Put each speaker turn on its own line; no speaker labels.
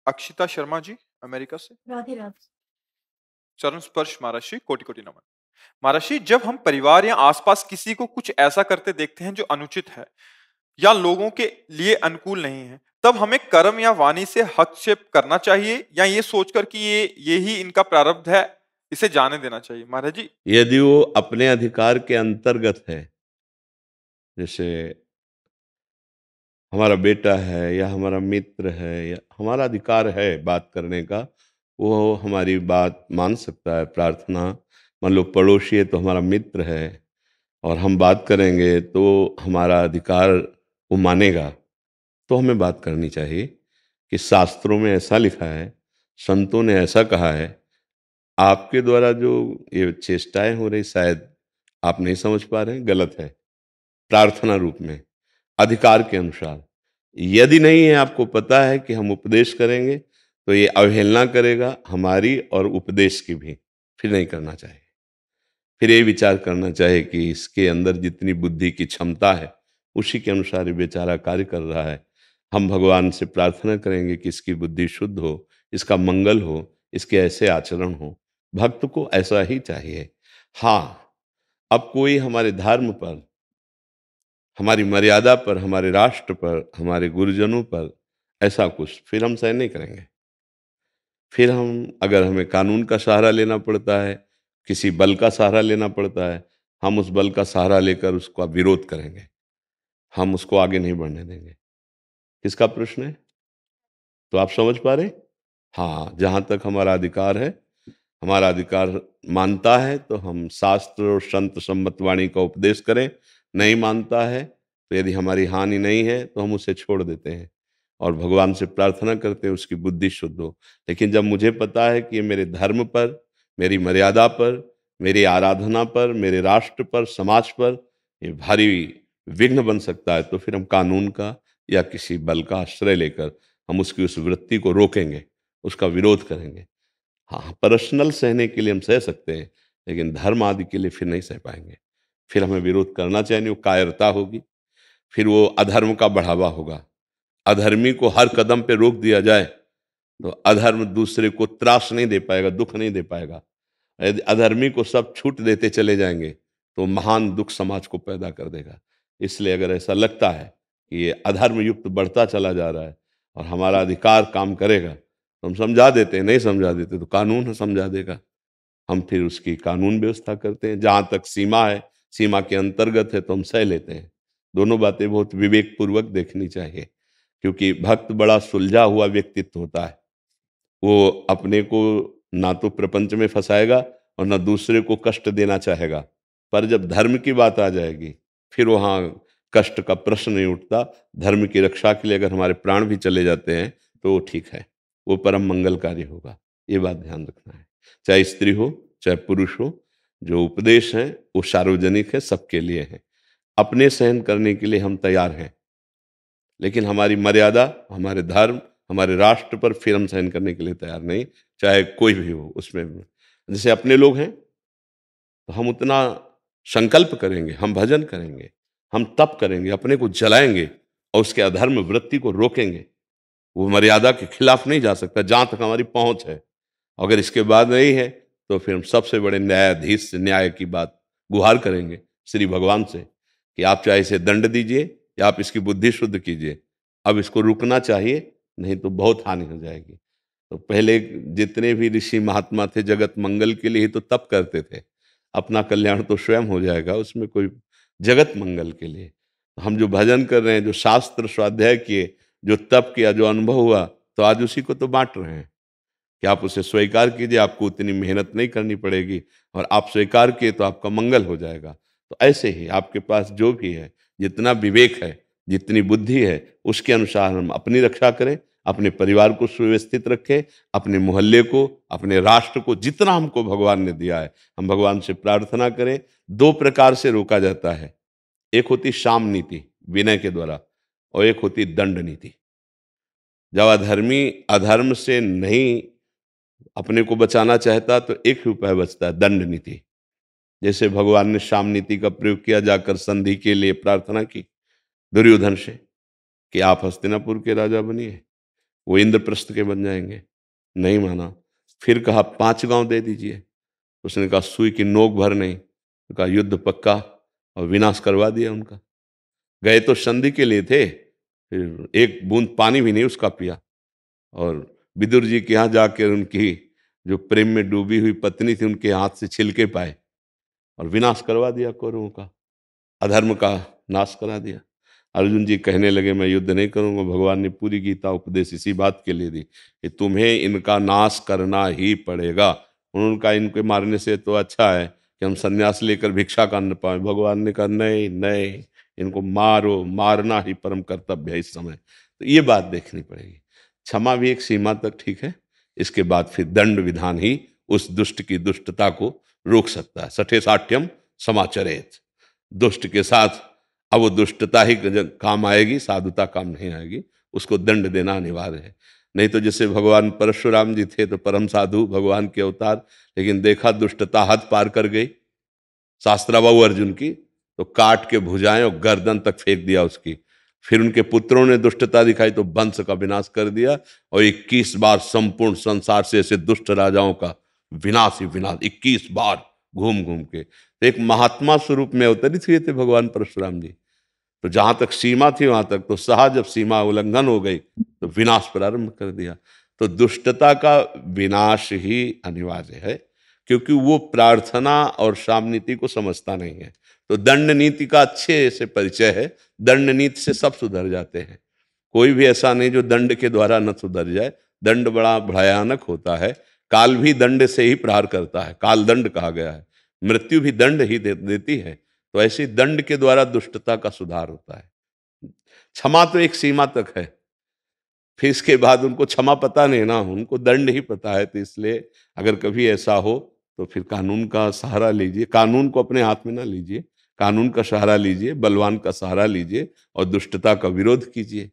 Akshita Sharma ji, America से।
राधे राधे।
चरण स्पर्श महर्षि, कोटि कोटि नमन। महर्षि, जब हम परिवार या आसपास किसी को कुछ ऐसा करते देखते हैं जो अनुचित है या लोगों के लिए अनुकूल नहीं है, तब हमें कर्म या वाणी से हस्तक्षेप करना चाहिए या ये सोचकर कि ये ही इनका प्रारब्ध है, इसे जाने देना चाहिए? महाराज जी।
यदि वो अपने अधिकार के अंतर्गत है, जैसे हमारा बेटा है या हमारा मित्र है या हमारा अधिकार है बात करने का, वो हमारी बात मान सकता है। प्रार्थना, मान लो पड़ोसी है तो हमारा मित्र है और हम बात करेंगे तो हमारा अधिकार वो मानेगा, तो हमें बात करनी चाहिए कि शास्त्रों में ऐसा लिखा है, संतों ने ऐसा कहा है। आपके द्वारा जो ये चेष्टाएं हो रही, शायद आप नहीं समझ पा रहे हैं, गलत है। प्रार्थना रूप में, अधिकार के अनुसार। यदि नहीं है, आपको पता है कि हम उपदेश करेंगे तो ये अवहेलना करेगा हमारी और उपदेश की भी, फिर नहीं करना चाहिए। फिर ये विचार करना चाहिए कि इसके अंदर जितनी बुद्धि की क्षमता है उसी के अनुसार ये बेचारा कार्य कर रहा है। हम भगवान से प्रार्थना करेंगे कि इसकी बुद्धि शुद्ध हो, इसका मंगल हो, इसके ऐसे आचरण हो। भक्त को ऐसा ही चाहिए। हाँ, अब कोई हमारे धर्म पर, हमारी मर्यादा पर, हमारे राष्ट्र पर, हमारे गुरुजनों पर ऐसा कुछ, फिर हम सहन नहीं करेंगे। फिर हम, अगर हमें कानून का सहारा लेना पड़ता है, किसी बल का सहारा लेना पड़ता है, हम उस बल का सहारा लेकर उसका विरोध करेंगे। हम उसको आगे नहीं बढ़ने देंगे। किसका प्रश्न है? तो आप समझ पा रहे? हाँ, जहाँ तक हमारा अधिकार है, हमारा अधिकार मानता है तो हम शास्त्र और संत सम्मत वाणी का उपदेश करें। नहीं मानता है तो यदि हमारी हानि नहीं है तो हम उसे छोड़ देते हैं और भगवान से प्रार्थना करते हैं उसकी बुद्धि शुद्ध हो। लेकिन जब मुझे पता है कि ये मेरे धर्म पर, मेरी मर्यादा पर, मेरी आराधना पर, मेरे राष्ट्र पर, समाज पर ये भारी विघ्न बन सकता है, तो फिर हम कानून का या किसी बल का आश्रय लेकर हम उसकी उस वृत्ति को रोकेंगे, उसका विरोध करेंगे। हाँ, पर्सनल सहने के लिए हम सह सकते हैं, लेकिन धर्म आदि के लिए फिर नहीं सह पाएंगे। फिर हमें विरोध करना चाहिए, वो कायरता होगी, फिर वो अधर्म का बढ़ावा होगा। अधर्मी को हर कदम पे रोक दिया जाए तो अधर्म दूसरे को त्रास नहीं दे पाएगा, दुख नहीं दे पाएगा। यदि अधर्मी को सब छूट देते चले जाएंगे तो महान दुख समाज को पैदा कर देगा। इसलिए अगर ऐसा लगता है कि ये अधर्म युक्त बढ़ता चला जा रहा है और हमारा अधिकार काम करेगा, तो हम समझा देते हैं। नहीं समझा देते तो कानून समझा देगा। हम फिर उसकी कानून व्यवस्था करते हैं। जहाँ तक सीमा है, सीमा के अंतर्गत है तो हम सह लेते हैं। दोनों बातें बहुत विवेक पूर्वक देखनी चाहिए, क्योंकि भक्त बड़ा सुलझा हुआ व्यक्तित्व होता है। वो अपने को ना तो प्रपंच में फंसाएगा और ना दूसरे को कष्ट देना चाहेगा। पर जब धर्म की बात आ जाएगी, फिर वहाँ कष्ट का प्रश्न नहीं उठता। धर्म की रक्षा के लिए अगर हमारे प्राण भी चले जाते हैं तो वो ठीक है, वो परम मंगलकारी होगा। ये बात ध्यान रखना है। चाहे स्त्री हो चाहे पुरुष हो, जो उपदेश है वो सार्वजनिक है, सबके लिए है। अपने सहन करने के लिए हम तैयार हैं, लेकिन हमारी मर्यादा, हमारे धर्म, हमारे राष्ट्र पर फिर हम सहन करने के लिए तैयार नहीं, चाहे कोई भी हो उसमें। जैसे अपने लोग हैं तो हम उतना संकल्प करेंगे, हम भजन करेंगे, हम तप करेंगे, अपने को जलाएंगे और उसके अधर्म वृत्ति को रोकेंगे। वो मर्यादा के खिलाफ नहीं जा सकता जहां तक हमारी पहुंच है। अगर इसके बाद नहीं है तो फिर हम सबसे बड़े न्यायाधीश से न्याय की बात गुहार करेंगे श्री भगवान से कि आप चाहे इसे दंड दीजिए या आप इसकी बुद्धि शुद्ध कीजिए। अब इसको रुकना चाहिए, नहीं तो बहुत हानि हो जाएगी। तो पहले जितने भी ऋषि महात्मा थे, जगत मंगल के लिए ही तो तप करते थे। अपना कल्याण तो स्वयं हो जाएगा, उसमें कोई, जगत मंगल के लिए। हम जो भजन कर रहे हैं, जो शास्त्र स्वाध्याय किए, जो तप किया, जो अनुभव हुआ, तो आज उसी को तो बांट रहे हैं कि आप उसे स्वीकार कीजिए। आपको उतनी मेहनत नहीं करनी पड़ेगी और आप स्वीकार किए तो आपका मंगल हो जाएगा। तो ऐसे ही आपके पास जो भी है, जितना विवेक है, जितनी बुद्धि है, उसके अनुसार हम अपनी रक्षा करें, अपने परिवार को सुव्यवस्थित रखें, अपने मोहल्ले को, अपने राष्ट्र को, जितना हमको भगवान ने दिया है, हम भगवान से प्रार्थना करें। दो प्रकार से रोका जाता है, एक होती साम नीति विनय के द्वारा, और एक होती दंड नीति। जब अधर्मी अधर्म से नहीं अपने को बचाना चाहता तो एक ही उपाय बचता है, दंड नीति। जैसे भगवान ने साम नीति का प्रयोग किया, जाकर संधि के लिए प्रार्थना की दुर्योधन से कि आप हस्तिनापुर के राजा बनिए। वो इंद्रप्रस्थ के बन जाएंगे। नहीं माना। फिर कहा 5 गांव दे दीजिए। उसने कहा सुई की नोक भर नहीं। तो कहा युद्ध पक्का, और विनाश करवा दिया उनका। गए तो संधि के लिए थे, फिर एक बूंद पानी भी नहीं उसका पिया। और विदुर जी के यहाँ जाकर उनकी जो प्रेम में डूबी हुई पत्नी थी उनके हाथ से छिलके पाए और विनाश करवा दिया कौरवों का, अधर्म का नाश करा दिया। अर्जुन जी कहने लगे मैं युद्ध नहीं करूंगा। भगवान ने पूरी गीता उपदेश इसी बात के लिए दी कि तुम्हें इनका नाश करना ही पड़ेगा। उनका इनके मारने से तो अच्छा है कि हम संन्यास लेकर भिक्षा का अन्न पाए। भगवान ने कहा नहीं नहीं, इनको मारो, मारना ही परम कर्तव्य है इस समय। तो ये बात देखनी पड़ेगी। क्षमा भी एक सीमा तक ठीक है, इसके बाद फिर दंड विधान ही उस दुष्ट की दुष्टता को रोक सकता है। सठे साठ्यम समाचरेत। दुष्ट के साथ अब वो दुष्टता ही काम आएगी, साधुता काम नहीं आएगी। उसको दंड देना अनिवार्य है। नहीं तो जैसे भगवान परशुराम जी थे तो परम साधु भगवान के अवतार, लेकिन देखा दुष्टता हद पार कर गई शास्त्राबाहु अर्जुन की, तो काट के भुजाएं और गर्दन तक फेंक दिया उसकी। फिर उनके पुत्रों ने दुष्टता दिखाई तो वंश का विनाश कर दिया, और 21 बार संपूर्ण संसार से ऐसे दुष्ट राजाओं का विनाश ही विनाश, 21 बार घूम घूम के। तो एक महात्मा स्वरूप में अवतरित हुए थे भगवान परशुराम जी। तो जहां तक सीमा थी वहां तक तो सहा, जब सीमा उल्लंघन हो गई तो विनाश प्रारंभ कर दिया। तो दुष्टता का विनाश ही अनिवार्य है, क्योंकि वो प्रार्थना और सामनीति को समझता नहीं है। तो दंड नीति का अच्छे से परिचय है। दंड नीति से सब सुधर जाते हैं। कोई भी ऐसा नहीं जो दंड के द्वारा न सुधर जाए। दंड बड़ा भयानक होता है। काल भी दंड से ही प्रहार करता है, काल दंड कहा गया है। मृत्यु भी दंड ही देती है। तो ऐसे दंड के द्वारा दुष्टता का सुधार होता है। क्षमा तो एक सीमा तक है, फिर इसके बाद उनको क्षमा पता नहीं ना, उनको दंड ही पता है। तो इसलिए अगर कभी ऐसा हो तो फिर कानून का सहारा लीजिए। कानून को अपने हाथ में ना लीजिए, कानून का सहारा लीजिए, बलवान का सहारा लीजिए और दुष्टता का विरोध कीजिए।